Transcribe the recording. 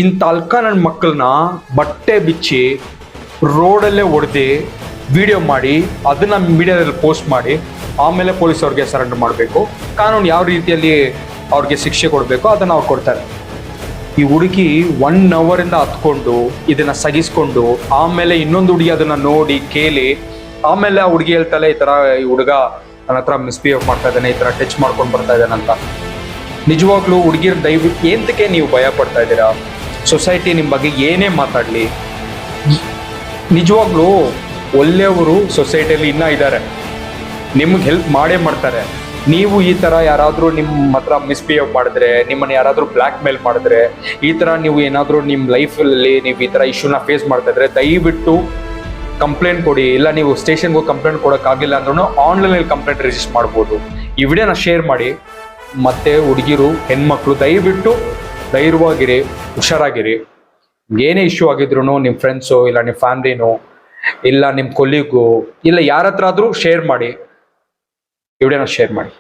ಇಂಥ ಅಲ್ಕ ನನ್ನ ಮಕ್ಕಳನ್ನ ಬಟ್ಟೆ ಬಿಚ್ಚಿ ರೋಡಲ್ಲೇ ಹೊಡೆದು ವಿಡಿಯೋ ಮಾಡಿ ಅದನ್ನ ಮೀಡಿಯಾದಲ್ಲಿ ಪೋಸ್ಟ್ ಮಾಡಿ ಆಮೇಲೆ ಪೊಲೀಸ್ ಅವ್ರಿಗೆ ಸರೆಂಡರ್ ಮಾಡಬೇಕು. ಕಾನೂನು ಯಾವ ರೀತಿಯಲ್ಲಿ ಅವ್ರಿಗೆ ಶಿಕ್ಷೆ ಕೊಡಬೇಕು ಅದನ್ನು ಅವ್ರು ಕೊಡ್ತಾರೆ. ಈ ಹುಡುಗಿ 1 ಅವರಿಂದ ಹತ್ಕೊಂಡು ಇದನ್ನ ಸಗಿಸ್ಕೊಂಡು ಆಮೇಲೆ ಇನ್ನೊಂದು ಹುಡುಗಿ ಅದನ್ನ ನೋಡಿ ಕೇಳಿ ಆಮೇಲೆ ಆ ಹುಡುಗಿ ಹೇಳ್ತಾಳೆ ಈ ಥರ ಈ ಹುಡುಗ ನನ್ನ ಹತ್ರ ಮಿಸ್ಬಿಹೇವ್ ಮಾಡ್ತಾ ಇದ್ದಾನೆ, ಈ ಥರ ಟಚ್ ಮಾಡ್ಕೊಂಡು ಬರ್ತಾ ಇದ್ದಾನೆ ಅಂತ. ನಿಜವಾಗ್ಲೂ ಹುಡುಗಿರ ದಯವಿಟ್ಟು ಎಂತಕ್ಕೆ ನೀವು ಭಯ ಪಡ್ತಾ ಇದ್ದೀರಾ? ಸೊಸೈಟಿ ನಿಮ್ಮ ಬಗ್ಗೆ ಏನೇ ಮಾತಾಡಲಿ, ನಿಜವಾಗ್ಲೂ ಒಳ್ಳೆಯವರು ಸೊಸೈಟಿಯಲ್ಲಿ ಇನ್ನೂ ಇದ್ದಾರೆ, ನಿಮ್ಗೆ ಹೆಲ್ಪ್ ಮಾಡೇ ಮಾಡ್ತಾರೆ. ನೀವು ಈ ಥರ ಯಾರಾದರೂ ನಿಮ್ಮ ಹತ್ರ ಮಿಸ್ಬಿಹೇವ್ ಮಾಡಿದ್ರೆ, ನಿಮ್ಮನ್ನು ಯಾರಾದರೂ ಬ್ಲ್ಯಾಕ್ ಮೇಲ್ ಮಾಡಿದ್ರೆ, ಈ ಥರ ನೀವು ಏನಾದರೂ ನಿಮ್ಮ ಲೈಫಲ್ಲಿ ನೀವು ಈ ಥರ ಇಶ್ಯೂನ ಫೇಸ್ ಮಾಡ್ತಾ ಇದ್ರೆ ದಯವಿಟ್ಟು ಕಂಪ್ಲೇಂಟ್ ಕೊಡಿ. ಇಲ್ಲ ನೀವು ಸ್ಟೇಷನ್ಗೆ ಹೋಗಿ ಕಂಪ್ಲೇಂಟ್ ಕೊಡೋಕ್ಕಾಗಿಲ್ಲ ಅಂದ್ರೂ ಆನ್ಲೈನಲ್ಲಿ ಕಂಪ್ಲೇಂಟ್ ರಿಜಿಸ್ಟರ್ ಮಾಡ್ಬೋದು. ಈ ವಿಡಿಯೋನ ಶೇರ್ ಮಾಡಿ. ಮತ್ತು ಹುಡುಗಿರು ಹೆಣ್ಮಕ್ಳು ದಯವಿಟ್ಟು ಧೈರ್ಯವಾಗಿರಿ, ಹುಷಾರಾಗಿರಿ. ಏನೇ ಇಶ್ಯೂ ಆಗಿದ್ರು ನಿಮ್ಮ ಫ್ರೆಂಡ್ಸು ಇಲ್ಲ ನಿಮ್ಮ ಫ್ಯಾಮ್ಲಿನೋ ಇಲ್ಲ ನಿಮ್ಮ ಕೊಲೀಗು ಇಲ್ಲ ಯಾರ ಹತ್ರ ಆದರೂ ಶೇರ್ ಮಾಡಿ, ಈ ವಿಡಿಯೋನ ಶೇರ್ ಮಾಡಿ.